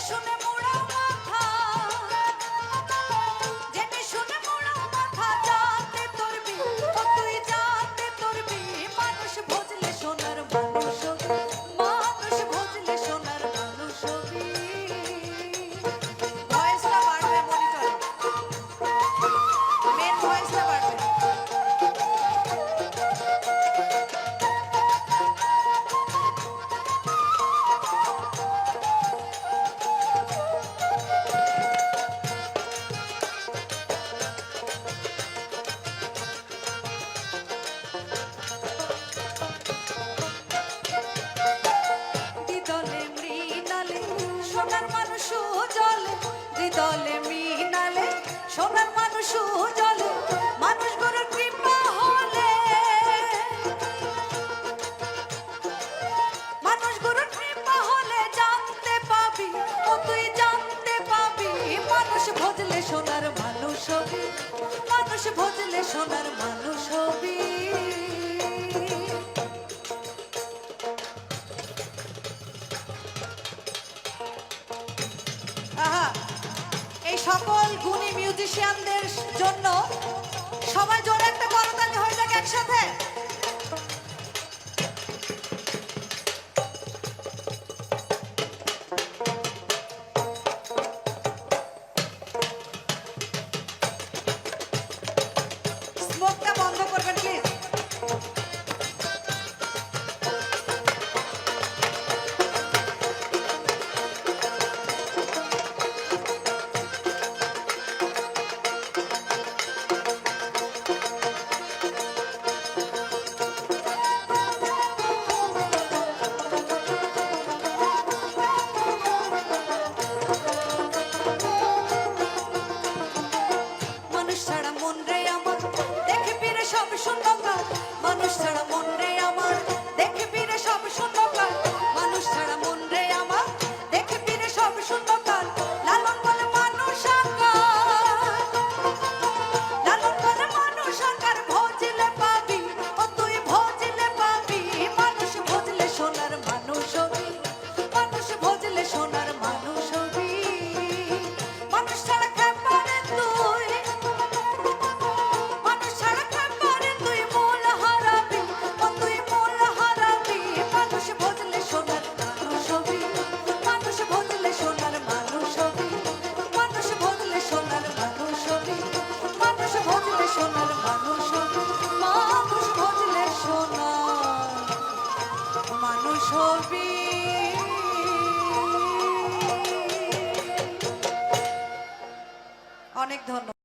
শুনে মোড়া মাথা, জেনে শুনে মোড়া মাথা, জানতে তোর বি ও তুই জানতে তোর বি, মানুষ ভজলে সোনার মানুষ হবি, মানুষ ভজলে সোনার মানুষ হবি। ভয়েসটা বাড়বে মনিটরে, মেন ভয়েসটা বাড়বে। সোনার মানুষ জলে হৃদলে মিনালে, সোনার মানুষ জলে মানুষ গরুর কৃপা হলে, মানুষ গরুর কৃপা হলে জানতে পাবি ও তুই জানতে পাবি, মানুষ ভজলে সোনার মানুষ হবি, মানুষ ভজলে সোনার মানুষ হবি। এই সকল গুণী মিউজিশিয়ানদের জন্য সবাই জোরে একটা করতালি হয়ে যাক একসাথে।